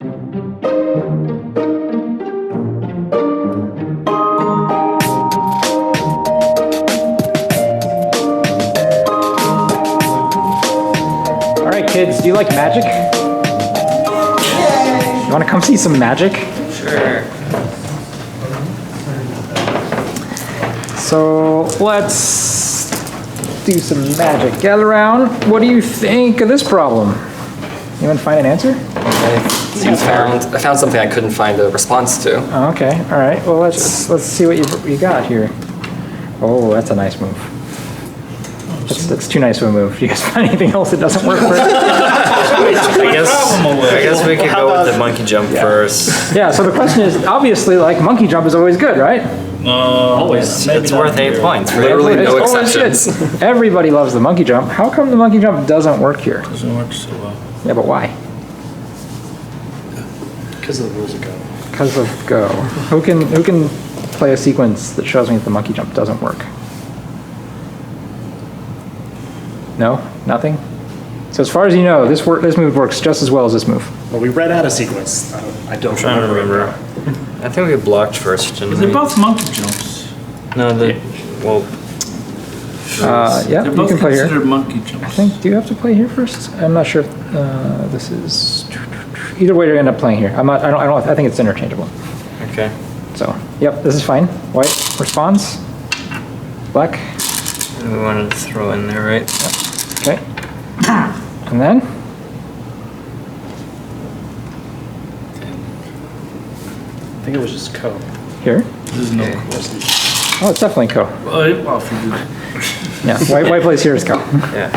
All right, kids, do you like magic? You want to come see some magic? Sure. So let's do some magic. Gather around. What do you think of this problem? Anyone find an answer? I found something I couldn't find a response to. Oh, okay. All right. Well, let's see what you got here. Oh, that's a nice move. That's too nice of a move. Do you guys find anything else that doesn't work for it? I guess we could go with the monkey jump first. Yeah. So the question is, obviously, like monkey jump is always good, right? Always. It's worth 8 points. Right? Literally no It's always exceptions. good. Everybody loves the monkey jump. How come the monkey jump doesn't work here? Doesn't work so well. Yeah, but why? Because of the rules of Go. Because of Go. Who can play a sequence that shows me that the monkey jump doesn't work? No? Nothing? So as far as you know, this move works just as well as this move. Well, we read out a sequence. I don't Trying to remember. I think we blocked first, didn't They're we? both monkey jumps. No, well, Yeah, They're you both can play here. considered monkey jumps. I think, do you have to play here first? I'm not sure if this is, either way you're gonna end up playing here. I think it's interchangeable. okay. So, yep, this is fine. White responds. Black, We wanted to throw in there, right? okay. And then? I think it was just Co. Here. There's no. Oh, it's definitely Co. Well, if you do. Yeah, white plays here is Co. Yeah.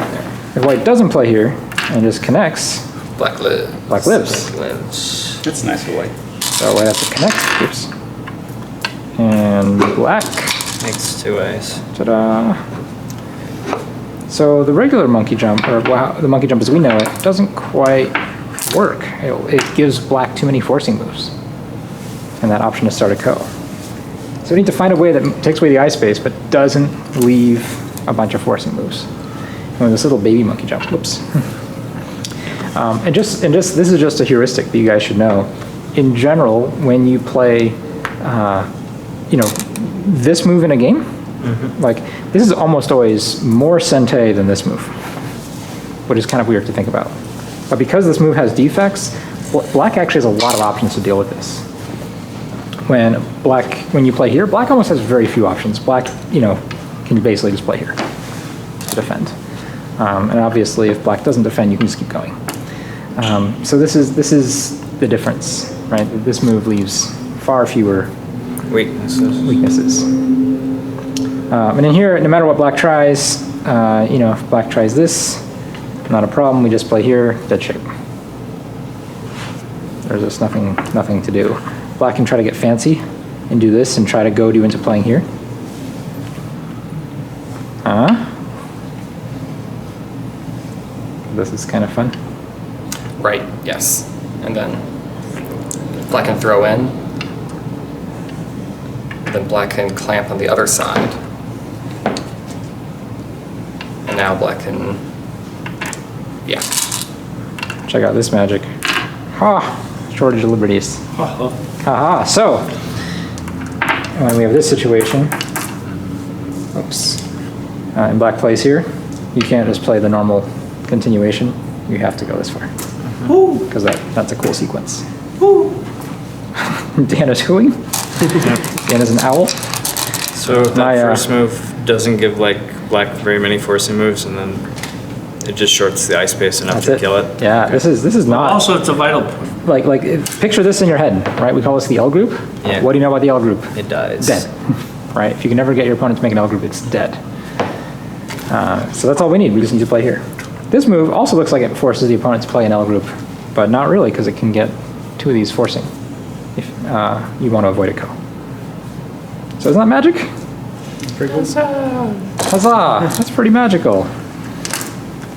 If white doesn't play here and just connects, Black lives. black lives. Lives. It's nice for white. So white has to connect. Oops. And black. Makes 2 ways. Ta-da. So the regular monkey jump, or the monkey jump as we know it, doesn't quite work. It gives black too many forcing moves. And that option is start a Co. So we need to find a way that takes away the eye space, but doesn't leave a bunch of forcing moves. And this little baby monkey jump, whoops. And this is just a heuristic that you guys should know. In general, when you play, this move in a game, like this is almost always more sente than this move, which is kind of weird to think about. But because this move has defects, black actually has a lot of options to deal with this. When you play here, black almost has very few options. Black, can basically just play here to defend. And obviously, if black doesn't defend, you can just keep going. So this is the difference, right? This move leaves far fewer weaknesses. And in here, no matter what black tries, if black tries this, not a problem. We just play here, dead shape. There's just nothing to do. Black can try to get fancy and do this and try to goad you into playing here. This is kind of fun. Right, yes. And then black can throw in. Then black can clamp on the other side. And now black can, yeah. Check out this magic. Ha! Shortage of liberties. Haha. So, when we have this situation, oops, and black plays here, you can't just play the normal continuation. You have to go this far. Because that's a cool sequence. Dan is hooing. Dan is an owl. So that first move doesn't give black very many forcing moves, and then it just shorts the eye space enough to kill it. Yeah, okay. This is not. Also, it's a vital point. Like picture this in your head, right? We call this the L group. Yeah. What do you know about the L group? It dies. Dead. Right? If you can never get your opponent to make an L group, it's dead. So that's all we need. We just need to play here. This move also looks like it forces the opponent to play an L group, but not really, because it can get 2 of these forcing if you want to avoid a Co. So isn't that magic? Pretty cool. Huzzah! That's pretty magical.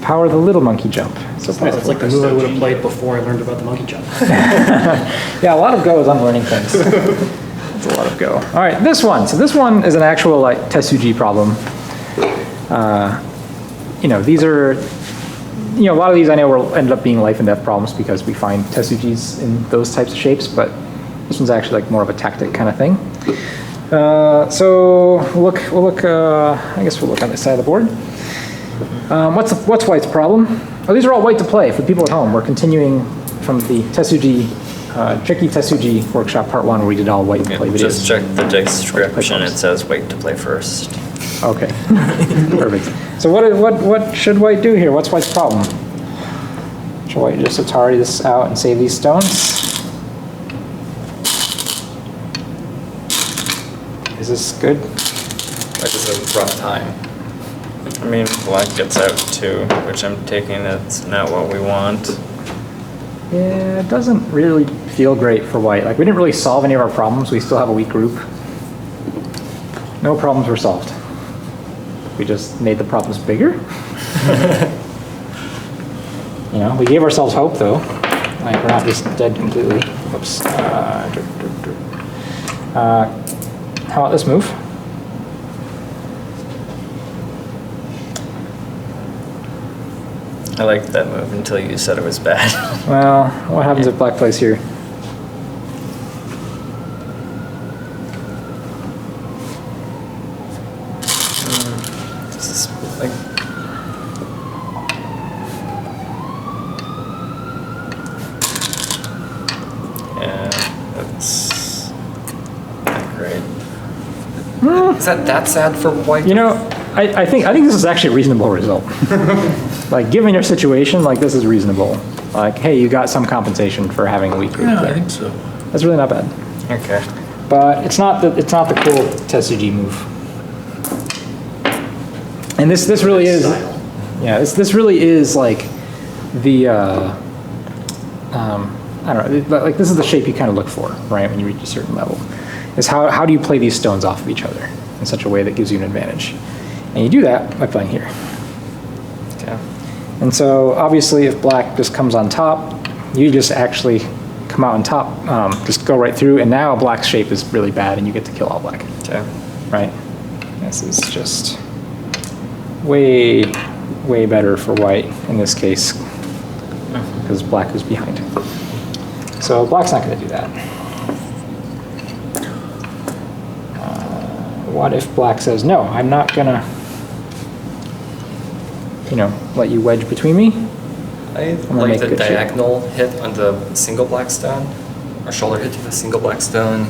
Power of the little monkey jump. So It's nice. It's like the move I would have played before I learned about the monkey jump. Yeah, a lot of Go is unlearning things. It's a lot of Go. All right, this one. So this one is an actual Tesuji problem. These are you know, a lot of these I know will end up being life and death problems because we find Tesujis in those types of shapes, but this one's actually like more of a tactic kind of thing. So we'll look. I guess we'll look on this side of the board. What's white's problem? Oh, these are all white to play for people at home. We're continuing from the Tesuji, tricky Tesuji workshop part 1 where we did all white to play videos. Just check the description. It says wait to play first. Okay, perfect. So what should white do here? What's white's problem? Should white just Atari this out and save these stones? Is this good? White is a rough time. I mean, black gets out too, which I'm taking that's not what we want. Yeah, it doesn't really feel great for white. Like, we didn't really solve any of our problems. We still have a weak group. No problems were solved. We just made the problems bigger. You know, we gave ourselves hope, though. Like, we're not just dead completely. Whoops. How about this move? I liked that move until you said it was bad. Well, what happens if black plays here? This is like... Yeah, that's not great. Is that sad for white? You know, I think this is actually a reasonable result. Like, given your situation, like, this is reasonable. Like, hey, you got some compensation for having a weak group Yeah, I there. think so. That's really not bad. Okay. But it's not the cool Tesuji move. And this really is, yeah, this really is like the I don't know, like, this is the shape you kind of look for, right, when you reach a certain level. Is how do you play these stones off of each other in such a way that gives you an advantage? And you do that by playing here. Okay. And so obviously if black just comes on top, you just actually come out on top, just go right through, and now black's shape is really bad and you get to kill all black, Okay. right? This is just way better for white in this case because black is behind. So black's not going to do that. What if black says, no, I'm not going to, you know, let you wedge between me? I gonna like make the good shape. diagonal hit on the single black stone, or shoulder hit to the single black stone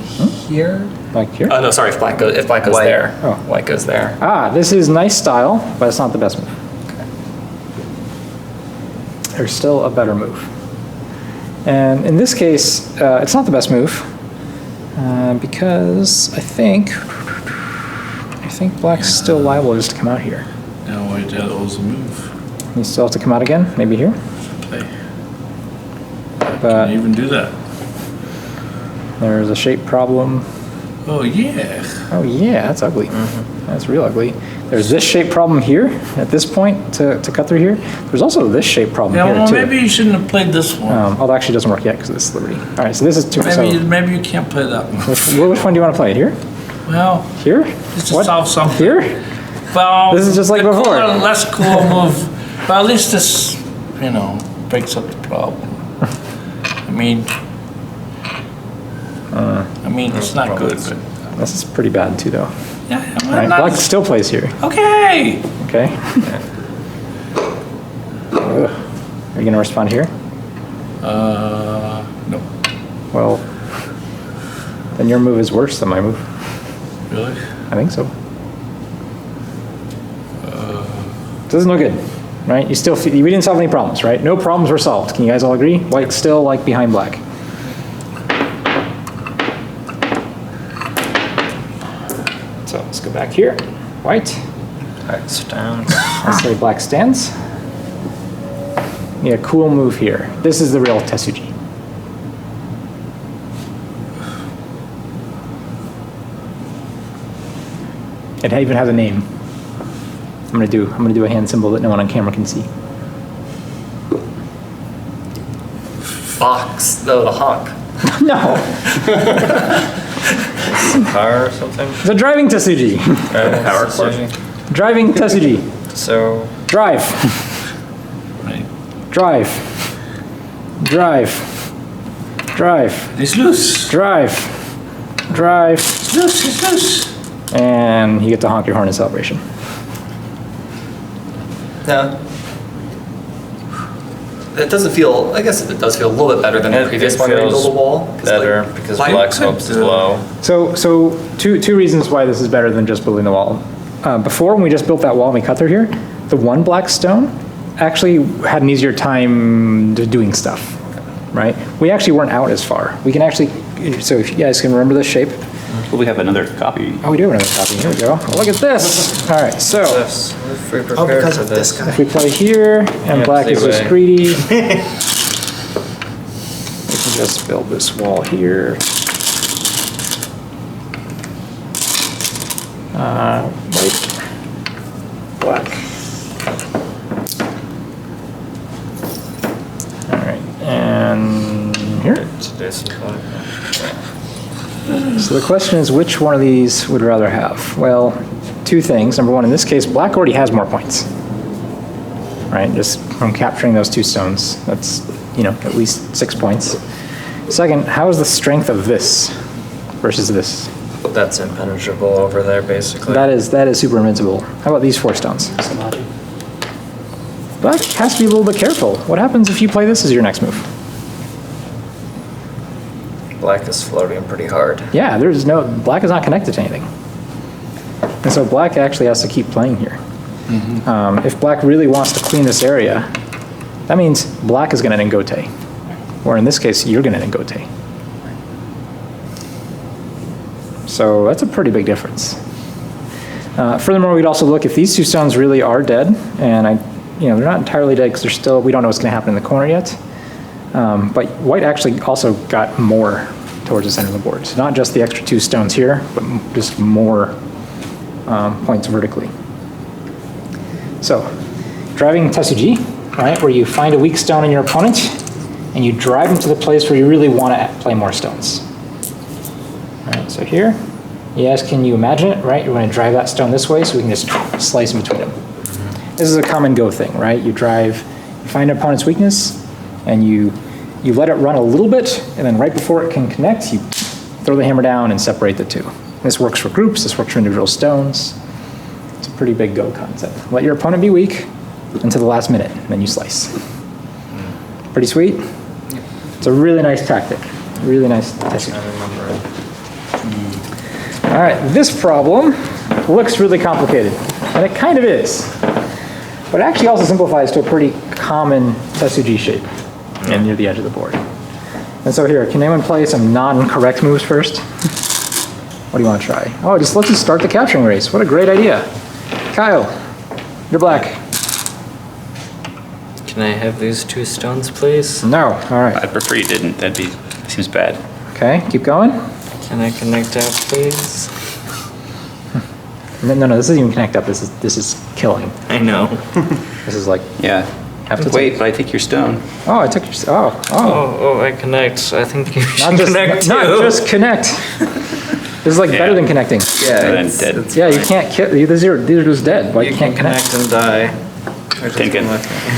here. Like here? Oh no, sorry. If black goes White. there, Oh. white goes there. Ah, this is nice style, but it's not the best move. There's still a better move. And in this case, it's not the best move because I think black's still liable just to come out here. Now white, that was a move. You still have to come out again, maybe here. Play. But Can't even do that. there's a shape problem. Oh yeah. Oh yeah, that's ugly. That's real ugly. There's this shape problem here at this point to cut through here. There's also this shape problem Yeah, here well, too. maybe you shouldn't have played this one. Although actually it doesn't work yet because this is liberty. All right, so this is two. Maybe you can't play that one. Which one do you want to play? Here? Well, Here? just to solve something. Here? Well, This is just like the before. cooler, less cool move. But at least this, you know, breaks up the problem. I mean, it's not good, but This is pretty bad too, though. yeah, I'm All right, not- black still plays here. Okay. Okay. Ugh. Are you gonna respond here? No. Well, then your move is worse than my move. Really? I think so. Doesn't look good, right? You still we didn't solve any problems, right? No problems were solved. Can you guys all agree? White's still like behind black. So let's go back here. White. X down. Let's say black stands. Yeah, cool move here. This is the real Tesuji. It even has a name. I'm gonna do a hand symbol that no one on camera can see. Fox, the hawk. No, Car or something? it's a driving Tesuji. Power station. Driving Tesuji. So Drive. Right. drive, drive, drive, It's loose. drive, drive, It's loose. It's loose. and you get to honk your horn in celebration. Now, it doesn't feel, I guess it does feel a little bit better than the previous one where you build a wall. 'cause, Better like, because why black's could hopes is the- low. So two reasons why this is better than just building the wall. Before, when we just built that wall and we cut through here, the one black stone actually had an easier time doing stuff, right? We actually weren't out as far. We can actually, so if you guys can remember this shape. Well, we have another copy. Oh, we do have another copy. Here we go. Look at this. All right, so Yes, we're prepared because for of this guy. if we play here and Yeah, black is just leeway. greedy, we can just build this wall here. White, black. All right, and here. So the question is, which one of these would rather have? Well, two things. Number one, in this case, black already has more points, right? Just from capturing those two stones, that's, at least 6 points. Second, how is the strength of this versus this? That's impenetrable over there, basically. That is super invincible. How about these 4 stones? Samadhi. Black has to be a little bit careful. What happens if you play this as your next move? Black is floating pretty hard. Yeah, black is not connected to anything. And so black actually has to keep playing here. If black really wants to clean this area, that means black is going to Ngote. Or in this case, you're going to Ngote. So that's a pretty big difference. Furthermore, we'd also look if these 2 stones really are dead, and they're not entirely dead because we don't know what's going to happen in the corner yet. But white actually also got more towards the center of the board. So not just the extra 2 stones here, but just more points vertically. So driving Tesuji, right, where you find a weak stone in your opponent and you drive them to the place where you really want to play more stones. All right, so here, yes, can you imagine it, right? You're going to drive that stone this way so we can just slice in between them. This is a common go thing, right? You find an opponent's weakness, and you let it run a little bit, and then right before it can connect, you throw the hammer down and separate the 2. This works for groups, this works for individual stones. It's a pretty big go concept. Let your opponent be weak until the last minute, and then you slice. Pretty sweet? It's a really nice tactic. Really nice tactic. I remember it. All right, this problem looks really complicated, and it kind of is. But it actually also simplifies to a pretty common Tesuji shape near the edge of the board. And so here, can anyone play some non-correct moves first? What do you want to try? Oh, let's just start the capturing race. What a great idea. Kyle, you're black. Can I have these 2 stones, please? No, all right. I'd prefer you didn't. Seems bad. Okay, keep going. Can I connect out, please? No, this isn't even connect up. This is killing. I know. This is like, Yeah. Have to Wait, take- but I take your stone. oh, I took your, I connect. I think you should Not just connect not too. just connect. This is like better than connecting. Yeah, then dead. Yeah, you can't kill, these are just dead, but you can't connect. and die. Tinkin.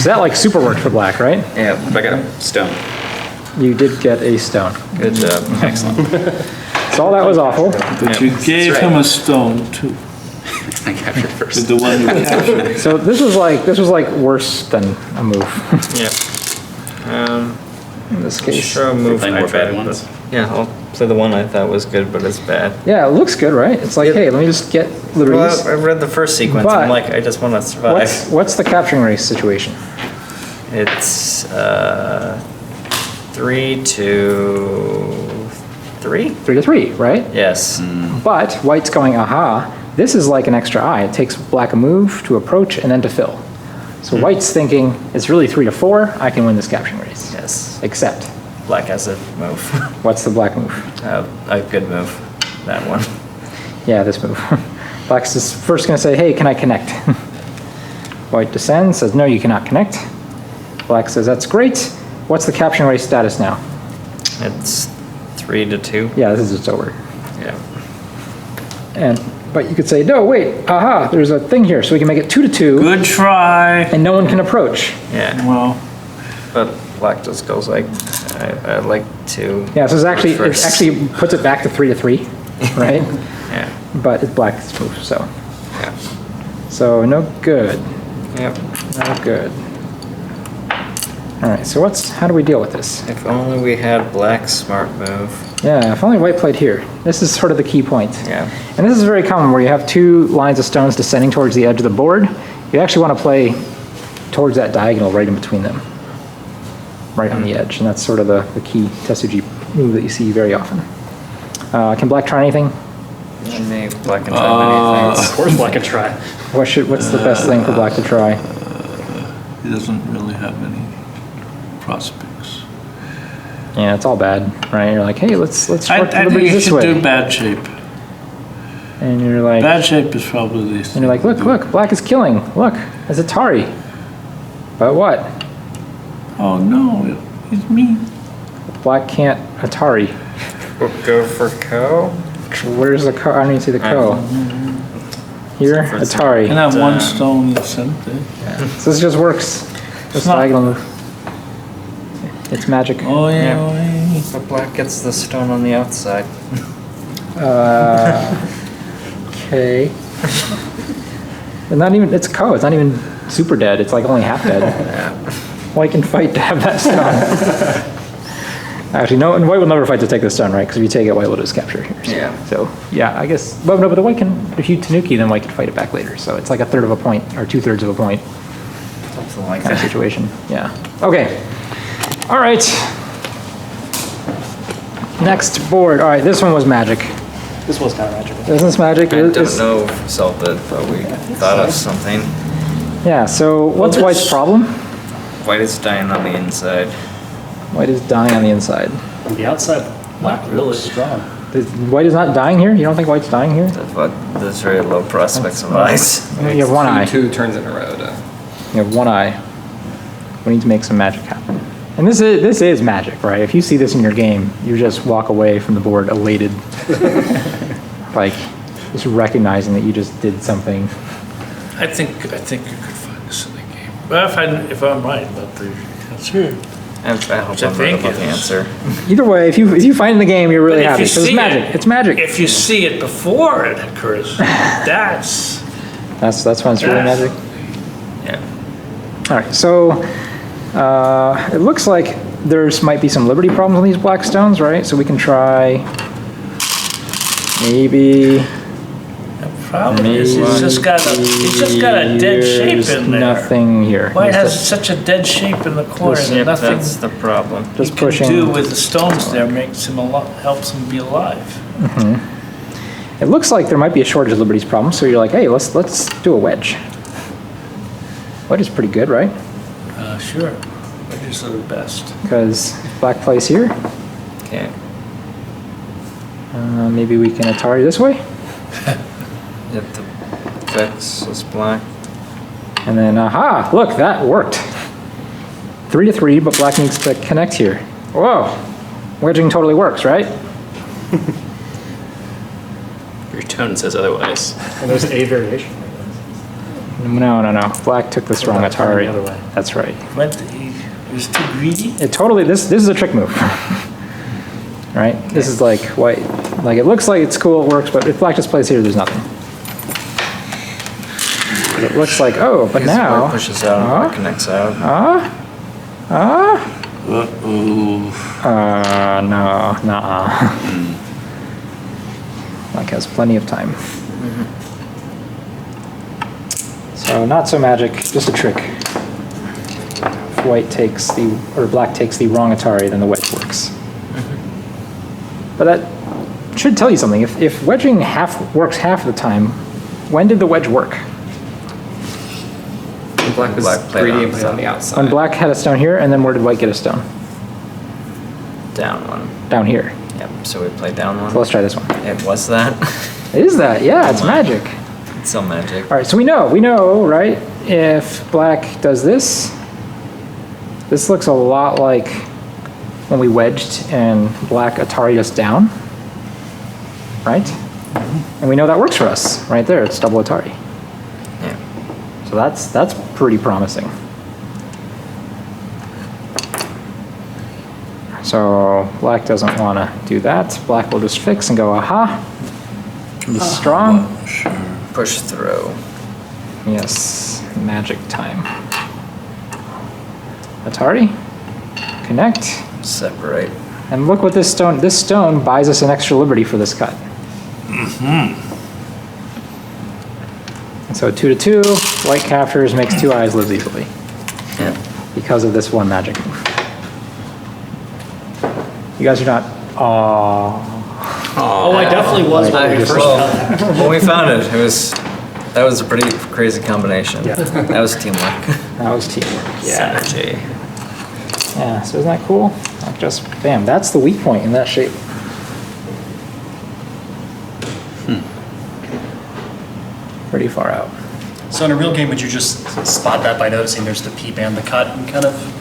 So that like super worked for black, right? Yeah. I got a stone. You did get a stone. Good job. Excellent. So all that was awful. But you gave him a stone too. I captured first. With the one you captured. So this was like worse than a move Yeah. in this case. Sure, I'll move. Play more I bad tried, ones. but- Yeah, I'll play the one I thought was good, but it's bad. Yeah, it looks good, right? It's like, hey, let me just get liberties. Well, I read the first sequence. But- I'm like, I just want to survive. What's the capturing race situation? It's 3 to 3. 3 to 3, right? Yes. But white's going, aha, this is like an extra eye. It takes black a move to approach and then to fill. So white's thinking, it's really 3 to 4, I can win this capturing race. Yes. Except, Black has a move. what's the black move? A good move. That one. Yeah, this move. Black's just first gonna say, hey, can I connect? White descends, says, no, you cannot connect. Black says, that's great. What's the capturing race status now? It's 3 to 2. Yeah, this is just over. Yeah. But you could say, no, wait, aha, there's a thing here, so we can make it 2 to 2, Good try. and no one can approach. Yeah. Well, But black just goes like, I like to. Yeah, so it first. actually puts it back to 3-3, right? Yeah. But it's black's move, so. Yeah. So no good, Yep. no good. All right, so how do we deal with this? If only we had black smart move. Yeah, if only white played here. This is sort of the key point. Yeah. And this is very common where you have two lines of stones descending towards the edge of the board. You actually want to play towards that diagonal right in between them, right on the edge. And that's sort of the key Tesuji move that you see very often. Can black try anything? Maybe black can try many things. Of course black can try. What's the best thing for black to try? He doesn't really have any prospects. Yeah, it's all bad, right? You're like, hey, let's I short the think liberties you this should way. do bad shape. And you're like, Bad shape is probably the and you're like, look, black is killing. Look, it's Atari. But what? Oh no, it's me. Black can't Atari. We'll go for Ko. Where's the co? I don't even see the co. Here, Atari. Can have one stone in the center. So this just works. This not- diagonal move. It's magic. Oh yeah, Yeah. oh yeah. But black gets the stone on the outside. Okay. But not even, it's co. It's not even super dead. It's like only half dead. White can fight to have that stone. Actually, no, and white will never fight to take this stone, right? Because if you take it, white will just capture it here. Yeah. So, yeah, I guess, but no, but the white can, if you Tanuki, then white can fight it back later. So it's like a third of a point, or 2/3 of a point Something like kind of that. situation. Yeah. Okay. All right. Next board. All right, this one was magic. This was kind of magical. Isn't this magic? I It- don't it's- know if we solved it, but we thought of something. Yeah, so what's this- white's problem? White is dying on the inside. White is dying on the inside. On the outside, black really strong. White is not dying here? You don't think white's dying here? But there's very low prospects of ice. You have one eye. Two turns in a row to. You have one eye. We need to make some magic happen. And this is magic, right? If you see this in your game, you just walk away from the board elated. Like, just recognizing that you just did something. I think you could find this in the game. Well, if I'm right about the answer. I hope I'm Which I right think about the is- answer. Either way, if you find it in the game, you're really But if happy. you So it's see magic. it- It's magic. If you see it before it occurs, that's That's when it's really magic. Yeah. All right, so it looks like might be some liberty problems on these black stones, right? So we can try maybe. the problem. Is it's just got a dead shape in there. Nothing here. White has such a dead shape in the corner that Yep, nothing that's the problem. Just you can pushing. do with the stones there makes him helps him be alive. It looks like there might be a shortage of liberties problem. So you're like, hey, let's do a wedge. Wedge is pretty good, right? Sure. Wedges are the best. Because if black plays here, Okay. maybe we can Atari this way, Yep, the fix is black. and then aha, look, that worked. 3-3, but black needs to connect here. Whoa, wedging totally works, right? Your tone says otherwise. And there's a variation. No. Black took this wrong Black turned Atari. the other way. That's right. He was too greedy. It totally, this is a trick move. Right? This is like white. Like it looks like it's cool, it works, but if black just plays here, there's nothing. It looks like, oh, but Because now. white pushes out and black connects out. No, nuh-uh. Black has plenty of time. So not so magic, just a trick. If white takes or black takes the wrong Atari, then the wedge works. But that should tell you something. If wedging works half the time, when did the wedge work? Black was Black played greedy on and played on the top. outside. When black had a stone here, and then where did white get a stone? Down one. Down here. Yep, so we play down one. So let's try this one. It was that. It is that, yeah, it's magic. It's still magic. All right, so we know, right? If black does this, this looks a lot like when we wedged and black Atari'd us down, right? And we know that works for us, right there, it's double Atari. Yeah. So that's pretty promising. So black doesn't want to do that. Black will just fix and go, aha. He's strong. Push through. Yes, magic time. Atari, connect. Separate. And look what this stone buys us an extra liberty for this cut. And so 2 to 2, white captures, makes 2 eyes live easily. Yeah. Because of this one magic move. You guys are not, Oh, I definitely was when we first got there. When we found it, that was a pretty crazy combination. Yeah. That was teamwork. that was teamwork. Yeah. Synergy. Yeah, so isn't that cool? Like just, bam, that's the weak point in that shape. Pretty far out. So in a real game, would you just spot that by noticing there's the peep and the cut and kind of?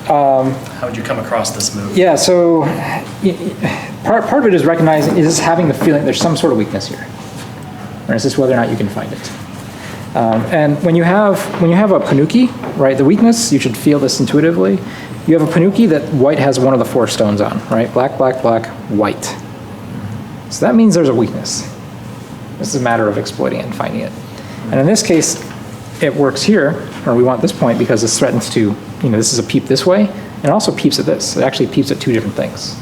How would you come across this move? Yeah, so part of it is recognizing, is having the feeling there's some sort of weakness here. Or is this whether or not you can find it? And when you have a Panuki, right, the weakness, you should feel this intuitively. You have a Panuki that white has one of the 4 stones on, right? Black, black, black, white. So that means there's a weakness. This is a matter of exploiting it and finding it. And in this case, it works here, or we want this point because this threatens to, this is a peep this way, and it also peeps at this. It actually peeps at 2 different things.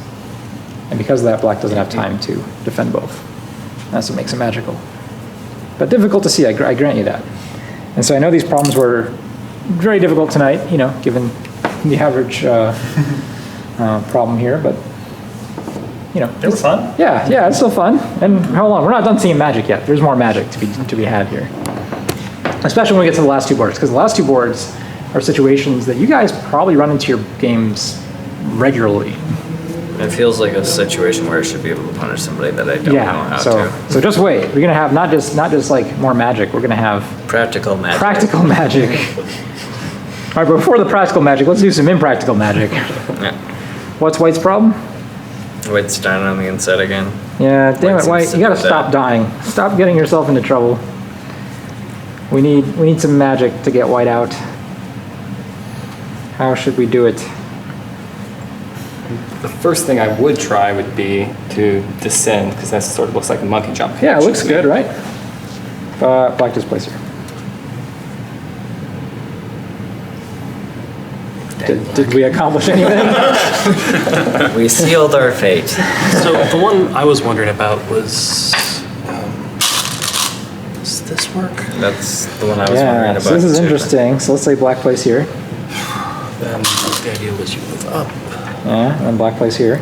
And because of that, black doesn't have time to defend both. That's what makes it magical. But difficult to see, I grant you that. And so I know these problems were very difficult tonight, given the average problem here, but, They were fun. Yeah, it's still fun. And hold on, we're not done seeing magic yet. There's more magic to be had here. Especially when we get to the last 2 boards, because the last 2 boards are situations that you guys probably run into your games regularly. It feels like a situation where I should be able to punish somebody that I don't know how to. So just wait. We're gonna have not just like more magic. We're gonna have Practical magic. practical magic. All right, but before the practical magic, let's do some impractical magic. Yeah. What's White's problem? White's down on the inside again. Yeah, damn White's it, White. You gotta inside stop dying. Stop getting yourself into trouble. We need some magic to get White out. How should we do it? The first thing I would try would be to descend, because that sort of looks like a monkey jump. Yeah, it looks good, right? Black just plays here. Did we accomplish anything? We sealed our fate. So the one I was wondering about was, does this work? That's the one I was wondering Yeah, about. so this is too. interesting. So let's say Black plays here. Then the idea was you move up. Yeah, and then Black plays here.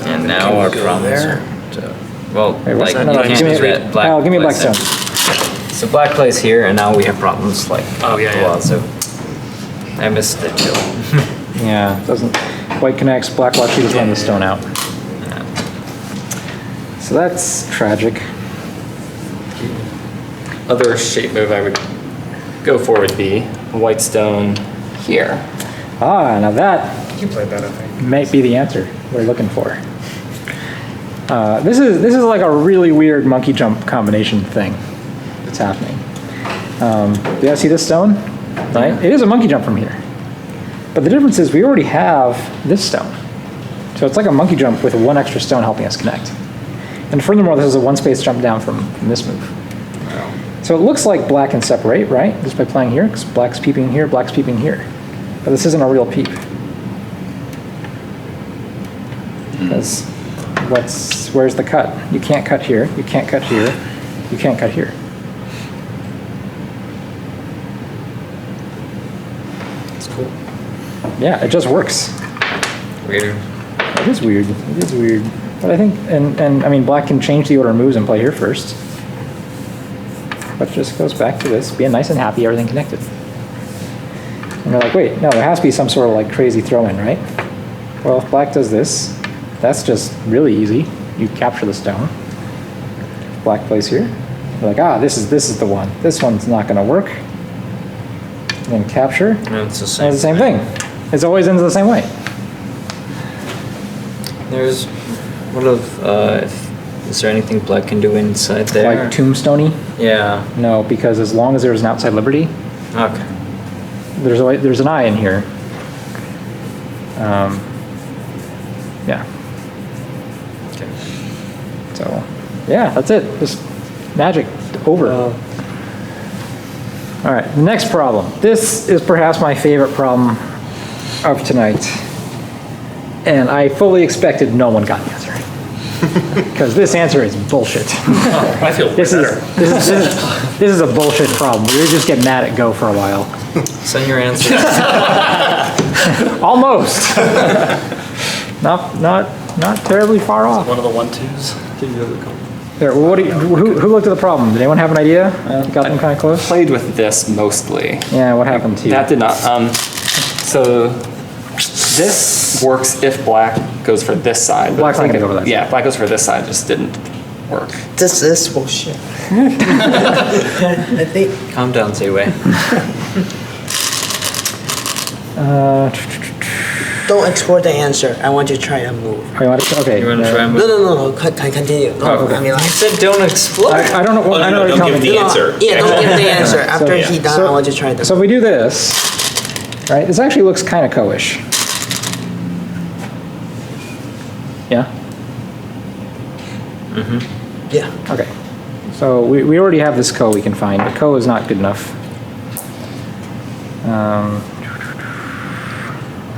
And now Can our we go problems there? are, well, Wait, what's like that? you No, can't give me- use red. Black Kyle, give me a black plays stone. So Black plays here, and now we have problems like Oh, yeah, the yeah. wall, so I missed it too. Yeah, doesn't. White connects. Black will actually just run the stone out. So that's tragic. Other shape move I would go for would be white stone here. Ah, now that You played that, I think. might be the answer we're looking for. This is like a really weird monkey jump combination thing that's happening. Do you guys see this stone? Right? It is a monkey jump from here. But the difference is we already have this stone. So it's like a monkey jump with 1 extra stone helping us connect. And furthermore, this is a 1 space jump down from this move. So it looks like Black can separate, right? Just by playing here, because Black's peeping here, Black's peeping here. But this isn't a real peep. Because where's the cut? You can't cut here, you can't cut here, you can't cut here. It's cool. Yeah, it just works. Weird. It is weird, it is weird. But I think, and I mean, Black can change the order of moves and play here first. But it just goes back to this, being nice and happy, everything connected. And you're like, wait, no, there has to be some sort of like crazy throw-in, right? Well, if Black does this, that's just really easy. You capture the stone. Black plays here. You're like, ah, this is the one. This one's not gonna work. And then capture, And it's the same. and it's the same thing. It always ends the same way. There's, is there anything Black can do inside there? Like tombstoney? Yeah. No, because as long as there's an outside liberty, Okay. there's an eye in here. Yeah. Okay. So, yeah, that's it. Just magic over. All right, the next problem. This is perhaps my favorite problem of tonight. And I fully expected no one got the answer. Because this answer is bullshit. I feel This better. this is a bullshit problem. We would just get mad at Go for a while. Send your answer. Almost. not terribly far off. One of the 1-2s. There, well, who looked at the problem? Did anyone have an idea? Got them kind of close? Played with this mostly. Yeah, what happened to you? That did not. So this works if black goes for this side. but Black's not gonna go for that Yeah, black goes for this side, just didn't work. This is bullshit. I think Calm down, Ziwei. don't explore the answer. I want you to try a move. Oh, you want to, okay. You want to try and No, move? no. Continue. No, okay. I mean, like, I said don't explode. I don't know. Oh, I no, know what don't you're give the telling me. answer. yeah, don't give the answer. After he done, I want you to try the So if we do this, right, this actually looks kind of co-ish. Yeah? Yeah. Okay. So we already have this co we can find, but co is not good enough.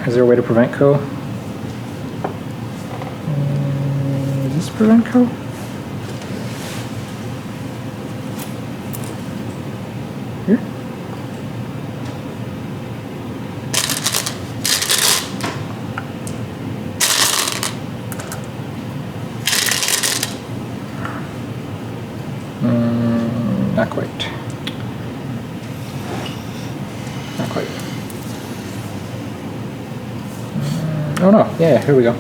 Is there a way to prevent co? Is this prevent co? Here? Not quite. Not quite. Oh no, yeah, here we go.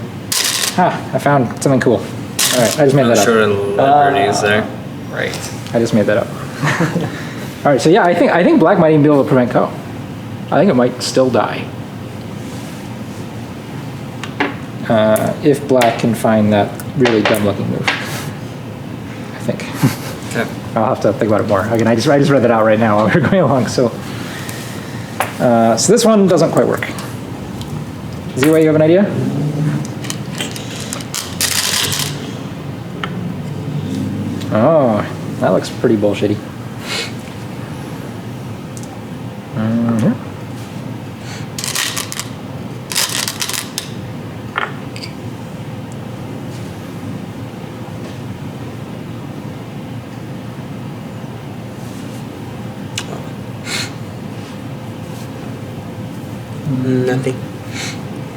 I found something cool. All right, I just made I'm that up. sure liberties there. Right. I just made that up. All right, so yeah, I think black might even be able to prevent ko. I think it might still die. If black can find that really dumb looking move. I think. Okay. I'll have to think about it more. Again, I just read that out right now while we're going along, so. So this one doesn't quite work. Z-Way, you have an idea? Oh, that looks pretty bullshitty. Nothing.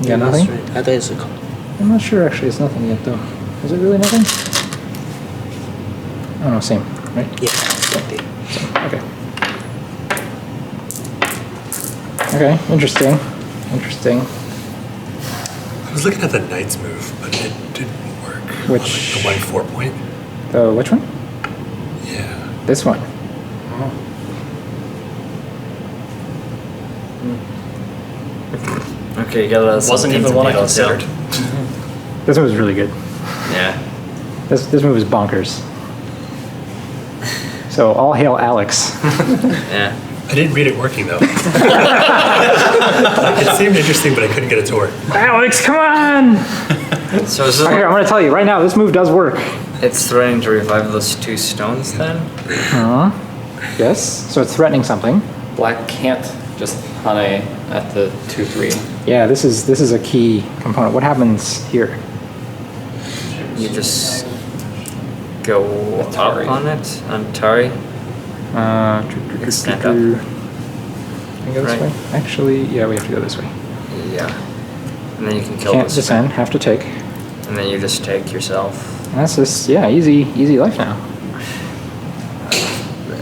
You got nothing? That's right. I thought it's a call. I'm not sure actually, it's nothing yet though. Is it really nothing? Oh no, same, right? Yeah, nothing. Okay. Okay, interesting. Interesting. I was looking at the knight's move, but it didn't work. Which- Like the 1-4 point? Which one? Yeah. This one. Okay, you got us. Wasn't even one I considered. This one was really good. Yeah. This move is bonkers. So all hail Alex. Yeah. I didn't read it working though. It seemed interesting, but I couldn't get it to work. Alex, come on! So is it Here, I'm gonna tell you right now, this move does work. it's threatening to revive those two stones then? Yes, so it's threatening something. Black can't just Hane at the 2-3. Yeah, this is a key component. What happens here? You just go Atari. up on it on Tari. Stand up. Can we go this Right. way? Actually, yeah, we have to go this way. Yeah. And then you can kill Can't this. descend, have to take. And then you just take yourself. And that's just, yeah, easy life now.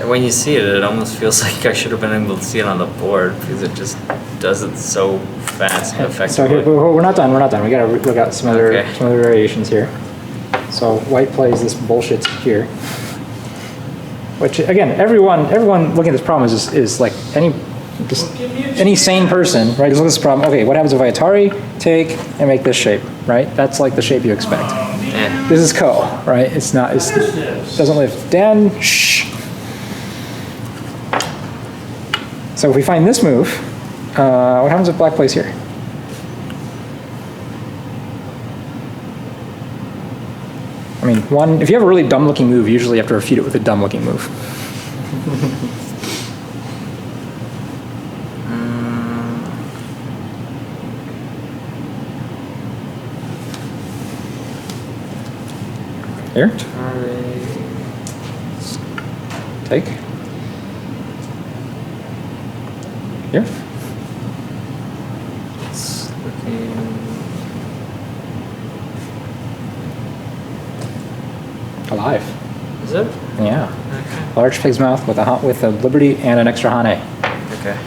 When you see it, it almost feels like I should have been able to see it on the board because it just does it so fast and So effectively. here, but we're not done. We gotta look at some other Okay. variations here. So white plays this bullshit here. Which again, everyone looking at this problem is like any sane person, right? Just look at this problem. Okay, what happens if I Atari, take, and make this shape, right? That's like the shape you expect. Yeah. This is ko, right? It doesn't live. Dan, shh. So if we find this move, what happens if black plays here? I mean, if you have a really dumb-looking move, usually you have to refute it with a dumb-looking move. Here? Take. Here? It's looking... Alive. Is it? Yeah. Okay. Large pig's mouth with a liberty and an extra hane. Okay.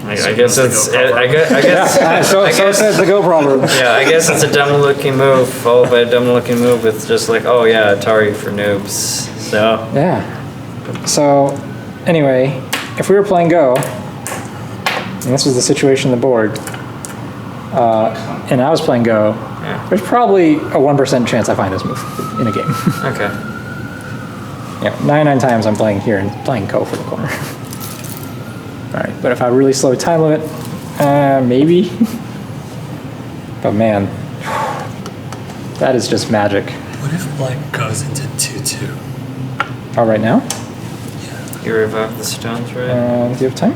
I guess it's. I guess. So says the Go proverb. Yeah, I guess it's a dumb-looking move followed by a dumb-looking move with just like, oh yeah, Atari for noobs. So. Yeah. So, anyway, if we were playing Go, and this was the situation on the board, and I was playing Go, Yeah. there's probably a 1% chance I find this move in a game. Okay. Yeah, 99 times I'm playing here and playing Go for the corner. All right, but if I really slow time limit, maybe. But man, that is just magic. What if black goes into 2-2? All right now? You revive the stones, right? Do you have time?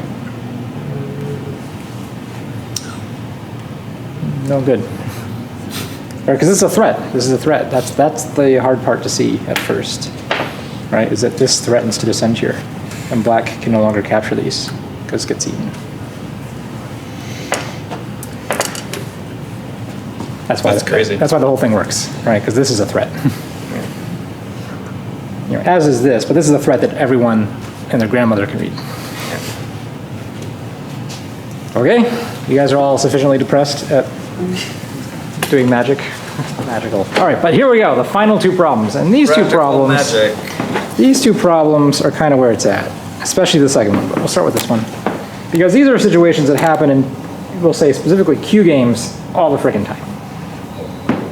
No good. Because this is a threat. This is a threat. That's the hard part to see at first, right? Is that this threatens to descend here, and black can no longer capture these because it gets eaten. That's crazy. That's why the whole thing works, right? Because this is a threat. You know, as is this, but this is a threat that everyone and their grandmother can read. Okay, you guys are all sufficiently depressed at doing magic. Magical. All right, but here we go. The final two problems, and these two Practical problems. Magic. These two problems are kind of where it's at, especially the second one. But we'll start with this one because these are situations that happen in, we'll say specifically Q games all the freaking time.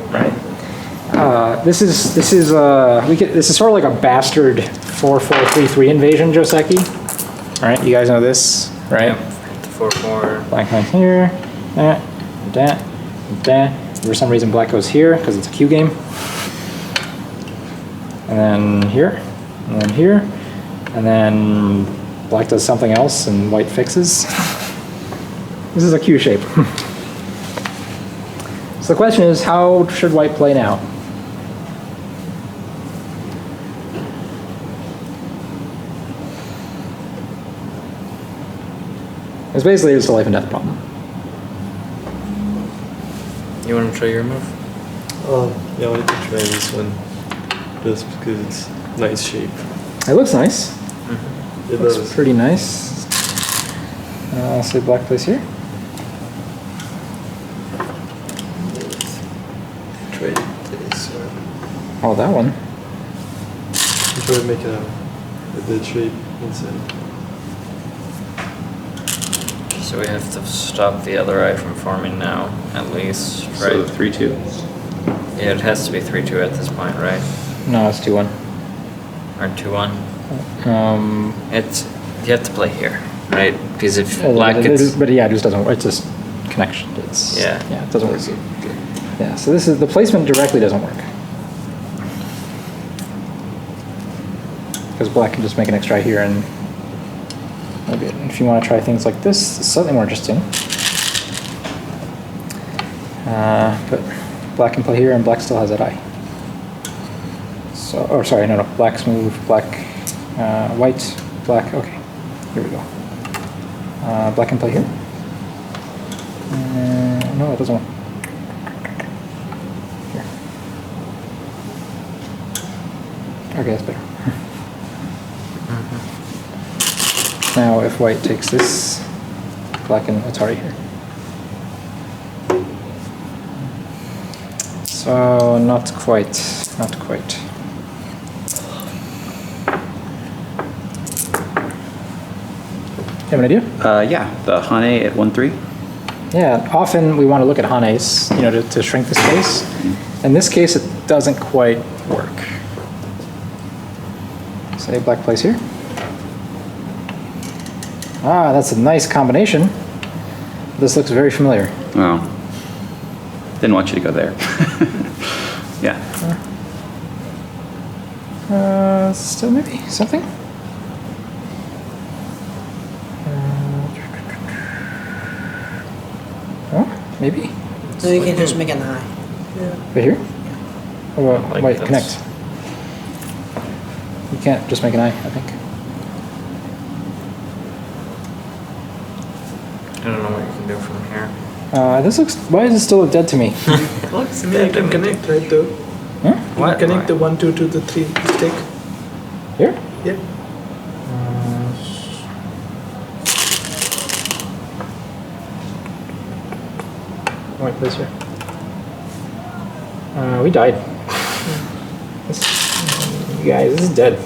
Right. This is sort of like a bastard 4-4-3-3 invasion, Joseki. All right, you guys know this, right? Yep. The 4/4. Black line here, that. For some reason, black goes here because it's a Q game. And then here, and then here, and then black does something else and white fixes. This is a Q shape. So the question is, how should white play now? It's basically just a life and death problem. You want to try your move? Yeah, I wanted to try this one just because it's nice shape. It looks nice. It Looks does. pretty nice. Say black plays here. Try this one. Oh, that one. Try to make a dead shape inside. So we have to stop the other eye from forming now, at least, right? So 3-2. Yeah, it has to be 3/2 at this point, right? No, it's 2-1. Or 2/1. It's You have to play here, right? Because if but black gets but yeah, it just doesn't work. It's just connection. It's Yeah. it doesn't work. Yeah, so this is the placement directly doesn't work because black can just make an extra here and maybe if you want to try things like this, it's slightly more interesting. But black can play here and black still has that eye. So, oh, sorry, no, black's move, black, white, black, okay, here we go. Black can play here. No, it doesn't work. Here. Okay, that's better. Now, if white takes this, black and Atari here. So, not quite, not quite. You have an idea? Yeah, the Hane at 1-3. Yeah, often we want to look at Hanes, you know, to shrink the space. In this case, it doesn't quite work. Say black plays here. Ah, that's a nice combination. This looks very familiar. Oh. Didn't want you to go there. Yeah. Still maybe something? Oh, maybe? So you can just make an eye. Right here? Oh, Like wait, this. connect. You can't just make an eye, I think. I don't know what you can do from here. This looks, why does it still look dead to me? Looks I mean, you can connect, right, though? Huh? You can connect the 1, 2 to the 3 stick. Here? Yeah. Right place here. We died. This, you guys, this is dead.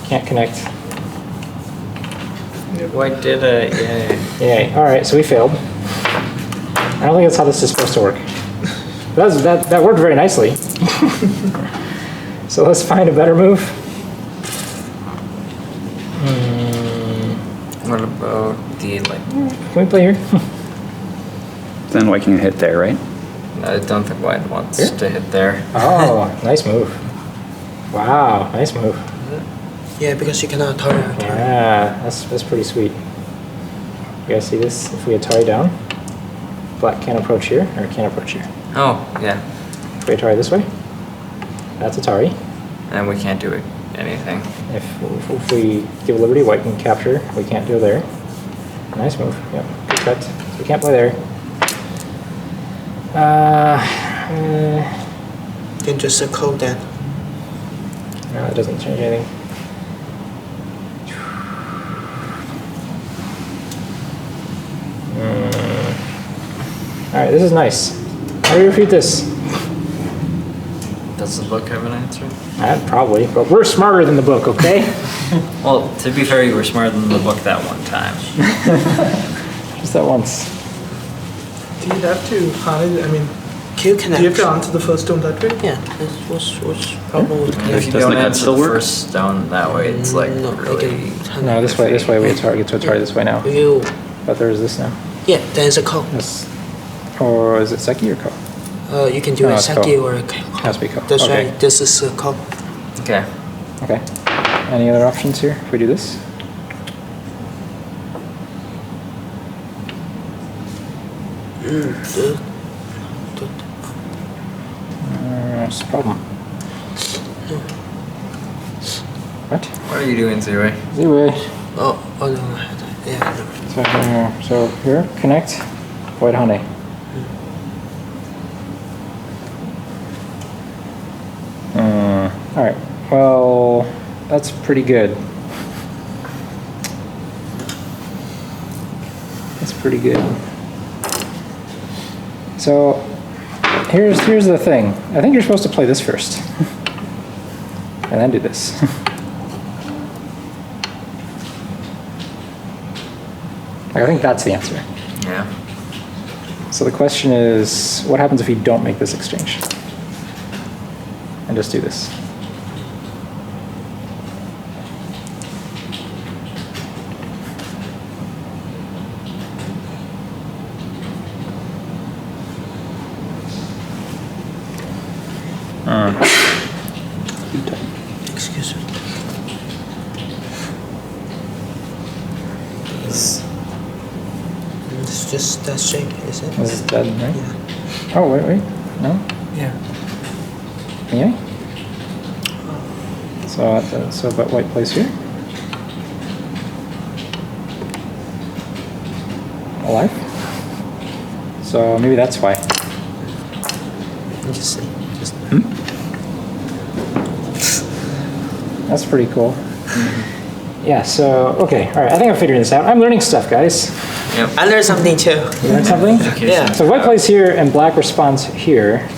Can't connect. White did it, yay. Yay. Alright, so we failed. I don't think that's how this is supposed to work. That worked very nicely. So let's find a better move. What about the, like, Can we play here? Then white can hit there, right? I don't think white wants Here? to hit there. Oh, nice move. Wow, nice move. Yeah, because you cannot Atari. Yeah, that's pretty sweet. You guys see this? If we Atari down, black can't approach here, or can't approach here. Oh, yeah. If we Atari this way, that's Atari. And we can't do anything. If we give liberty, white can capture. We can't do there. Nice move. Yep, good cut. So we can't play there. Then just a code then. No, it doesn't change anything. Alright, this is nice. How do we refute this? Does the book have an answer? Probably, but we're smarter than the book, okay? Well, to be fair, you were smarter than the book that one time. Just that once. Do you have to harness, I mean, Q do connect. you have to answer the first stone that way? Yeah, that's what's problem with If connect. you Doesn't don't the cut answer still the work? first stone that way, it's like No, really... No, this way we Atari, get to Atari this way now. You, But there's this now. yeah, there's a code. This, or is it Seki or Ko? You can do No, a it's Seki code. or a Has to be code. That's Okay. right, this is a code. Okay. Okay. Any other options here if we do this? What's the problem? What? What are you doing, Zero? Anyway, Oh no, yeah, no. so here, connect, white honey. Alright, well, that's pretty good. That's pretty good. So, here's the thing. I think you're supposed to play this first. And then do this. I think that's the answer. Yeah. So the question is, what happens if you don't make this exchange? And just do this. Excuse me. It's just that shape, is it? This is dead, right? Yeah. Oh, wait, no? Yeah. Yeah? So but white plays here? Alive? So maybe that's why. Interesting. Just That's pretty cool. Yeah, so, okay, all right, I think I'm figuring this out. I'm learning stuff, guys. Yep. I learned something too. You learned something? Yeah. So white plays here and black responds here.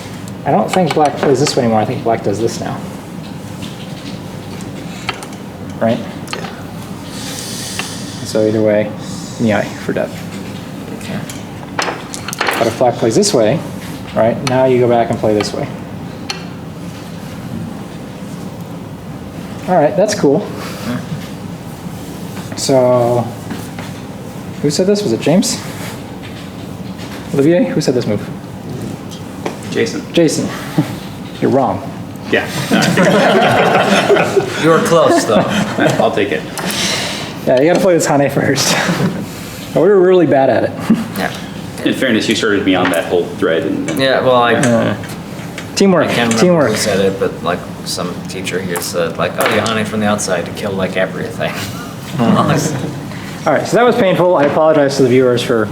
I don't think black plays this way anymore. I think black does this now. Right? So either way, Nyai for death. Okay. But if black plays this way, right, now you go back and play this way. All right, that's cool. So Who said this? Was it James? Olivier? Who said this move? Jason. Jason. You're wrong. Yeah. You were close, though. I'll take it. Yeah, you gotta play this Hane first. We were really bad at it. Yeah. In fairness, you started me on that whole thread. And Yeah, well, Teamwork. I can't remember Teamwork. who said it, but like some teacher here said, like, oh, you honey from the outside to kill like everything. All right, so that was painful. I apologize to the viewers for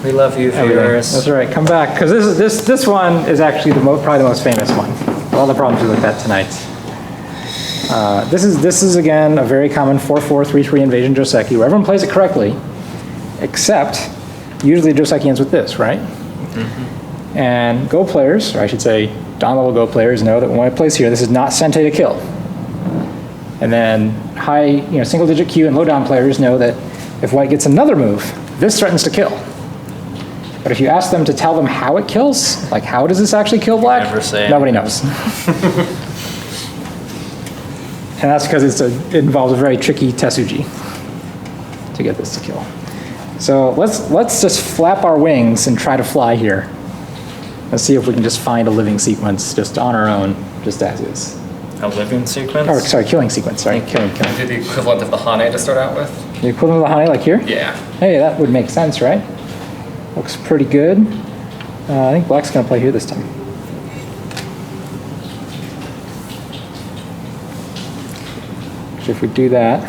We love you, everything. viewers. That's all right. Come back because this one is actually probably the most famous one. All the problems we looked at tonight. This is again a very common 4-4-3-3 invasion Joseki where everyone plays it correctly, except usually Joseki ends with this, right? Mm-hmm. And Go players, or I should say Dawn level Go players, know that when I place here, this is not Sente to kill. And then high, single digit Q and low Dawn players know that if White gets another move, this threatens to kill. But if you ask them to tell them how it kills, like how does this actually kill Black? Never say Nobody knows. And that's because it involves a very tricky Tesuji to get this to kill. So let's just flap our wings and try to fly here. Let's see if we can just find a living sequence just on our own, just as is. A living sequence? Or sorry, killing sequence. Sorry, killing. Do the equivalent of the Hane to start out with? The equivalent of the Hane, like here? Yeah. Hey, that would make sense, right? Looks pretty good. I think Black's gonna play here this time. So if we do that,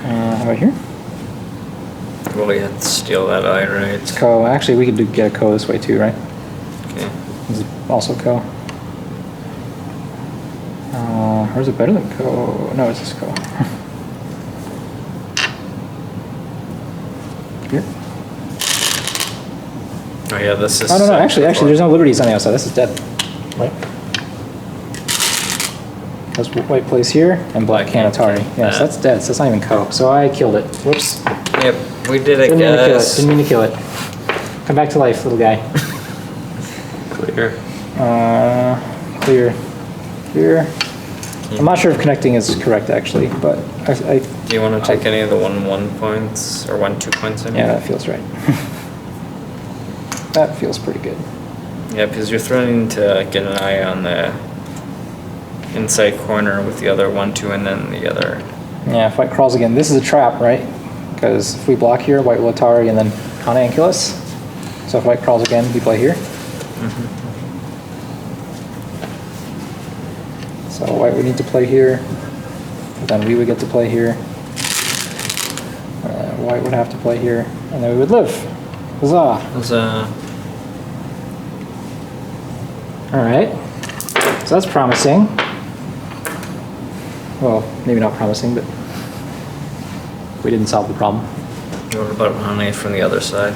how about here? Well, we had to steal that eye, right? It's Ko. Actually, we could get a Ko this way too, right? Okay. This is also Ko. Or is it better than Ko? No, it's just Ko. Here. Oh yeah, this is. Oh, no, actually, there's no liberties on the outside. This is dead. Right? Because White plays here, and Black can't Atari. Yes, that's dead, so that's not even Ko. So I killed it. Whoops. Yep, we did it, Didn't mean to kill it. guys. Didn't mean to kill it. Come back to life, little guy. Clear. Clear. Clear. I'm not sure if connecting is correct, actually, but I Do you want to take any of the 1-1 points, or 1-2 points in? yeah, that feels right. That feels pretty good. Yeah, because you're threatening to get an eye on the inside corner with the other 1-2 and then the other. Yeah, if White crawls again, this is a trap, right? Because if we block here, White will Atari and then Hane and kill us. So if White crawls again, we play here. Mm-hmm. So White would need to play here. Then we would get to play here. White would have to play here, and then we would live. Huzzah! All right. So that's promising. Well, maybe not promising, but we didn't solve the problem. What about Hane from the other side?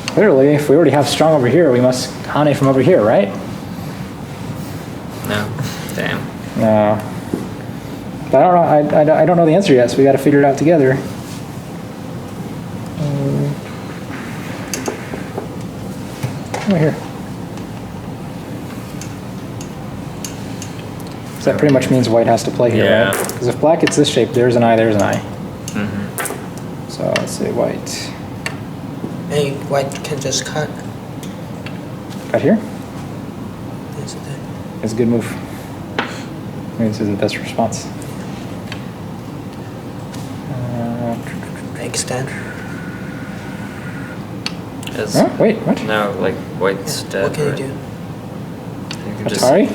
Clearly, if we already have strong over here, we must Hane from over here, right? No. Damn. No. But I don't know the answer yet, so we got to figure it out together. Right here. So that pretty much means White has to play here, Yeah. right? Because if Black gets this shape, there's an eye, there's an eye. Mm-hmm. So let's say White. Hey, White can just cut. Got here? Is it that? It's a good move. Maybe this is the best response. Extend. Is, Huh? Wait, what? No, like White's dead. What can you right? do? You can just- Atari?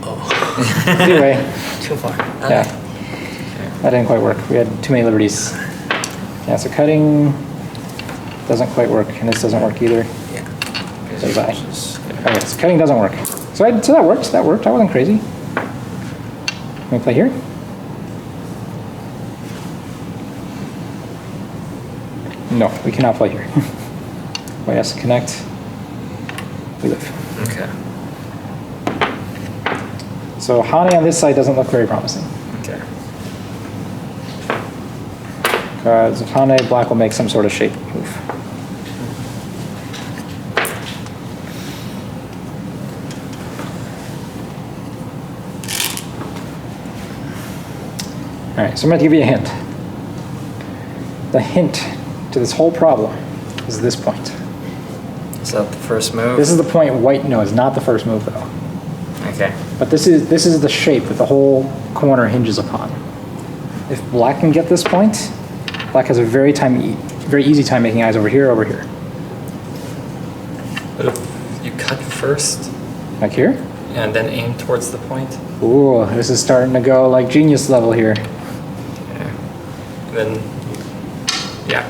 Oh, Anyway, too far. yeah. That didn't quite work. We had too many liberties. Yeah, so cutting doesn't quite work, and this doesn't work either. Yeah. Say bye. Okay, so cutting doesn't work. So that worked. That worked. I wasn't crazy. Can we play here? No, we cannot play here. White has to connect. We live. Okay. So Hane on this side doesn't look very promising. Okay. Because if Hane, Black will make some sort of shape move. All right, so I'm going to give you a hint. The hint to this whole problem is this point. Is that the first move? This is the point white, no, it's not the first move though. Okay. But this is the shape that the whole corner hinges upon. If black can get this point, black has a very easy time making eyes over here, over here. But if you cut first Like here? and then aim towards the point, Ooh, this is starting to go like genius level here. then yeah.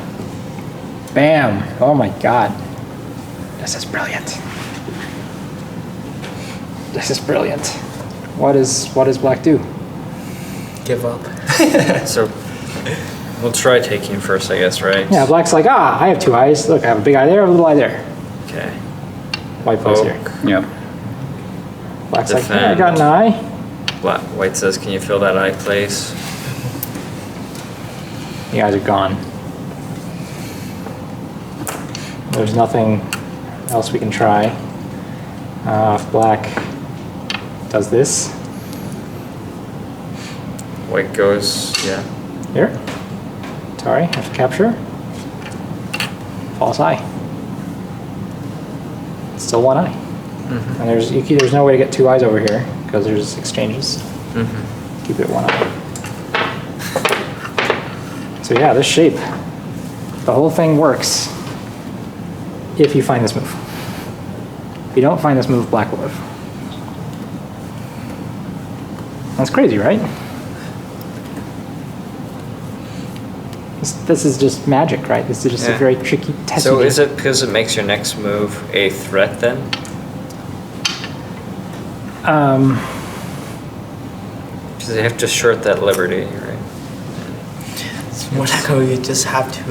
Bam! Oh my god. This is brilliant. This is brilliant. What does black do? Give up. So we'll try taking first, I guess, right? Yeah, black's like, I have two eyes. Look, I have a big eye there, a little eye there. Okay. White plays here. Yep. Black's like, I got an eye. White says, can you fill that eye, please? The eyes are gone. There's nothing else we can try. If black does this. White goes, yeah. Here. Sorry, have to capture. False eye. It's still one eye. And there's no way to get two eyes over here because there's exchanges. Keep it one eye. So yeah, this shape, the whole thing works if you find this move. If you don't find this move, black will live. That's crazy, right? This is just magic, right? This is just a very tricky test. So is it because it makes your next move a threat then? Because they have to short that liberty, right? It's more like how you just have to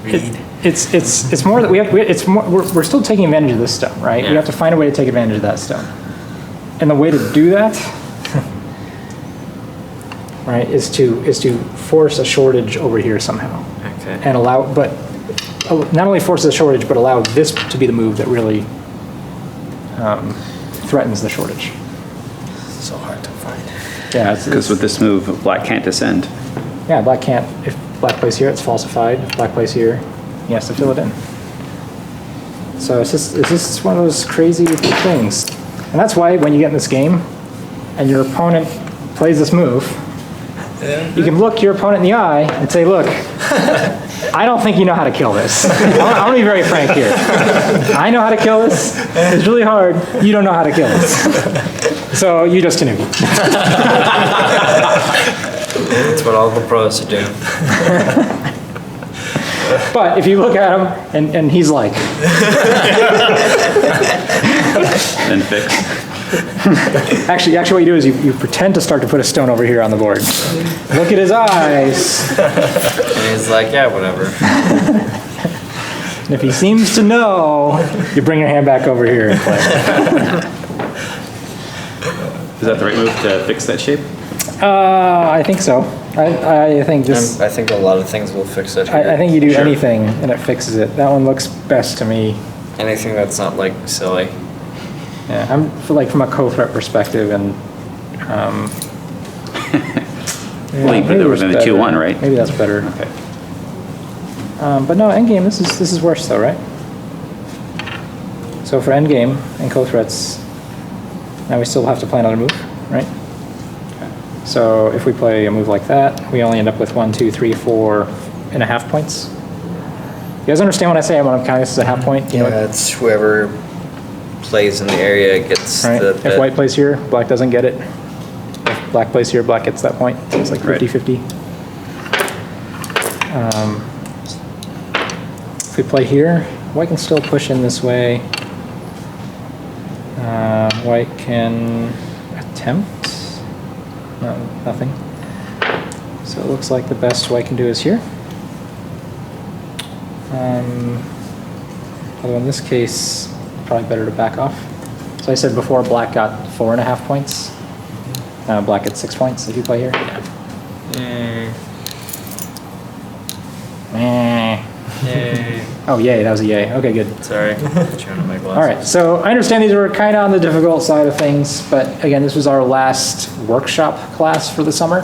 read. It's more that we're still taking advantage of this stone, right? Yeah. We have to find a way to take advantage of that stone, and the way to do that, right, is to force a shortage over here somehow, Okay. and but not only force the shortage, but allow this to be the move that really threatens the shortage. So hard to find. Yeah, Because with this move, black can't descend. yeah, black can't. If black plays here, it's falsified. If black plays here, he has to fill it in. So it's just one of those crazy things. And that's why when you get in this game and your opponent plays this move, you can look your opponent in the eye and say, look, I don't think you know how to kill this. I'm gonna be very frank here. I know how to kill this. It's really hard. You don't know how to kill this. So you just Tesuji. That's what all the pros do. But if you look at him and he's like, Then fix. actually what you do is you pretend to start to put a stone over here on the board. Look at his eyes. And he's like, yeah, whatever. And if he seems to know, you bring your hand back over here and play. Is that the right move to fix that shape? I think so. I think this. I think a lot of things will fix it. I think you do anything and it fixes it. That one looks best to me. Anything that's not like silly. Yeah, I'm like from a co-threat perspective and. Well, you put it within the 2-1, right? Maybe that's better. Okay. But no, endgame. This is worse though, right? So for endgame and co-threats, now we still have to play another move, right? So if we play a move like that, we only end up with 1, 2, 3, 4.5 points. You guys understand when I say I'm counting this as a half point? You know Yeah, it's whoever plays in the area gets right? the If white plays here, black doesn't get it. If black plays here, black gets that point. So it's like 50-50. If we play here, white can still push in this way. White can attempt. No, nothing. So it looks like the best white can do is here. Although in this case, probably better to back off. So I said before black got 4.5 points. Black gets 6 points if you play here. Yay. Oh, yay, that was a yay. Okay, good. Sorry. Chewing on my glasses. All right, so I understand these were kind of on the difficult side of things, but again, this was our last workshop class for the summer.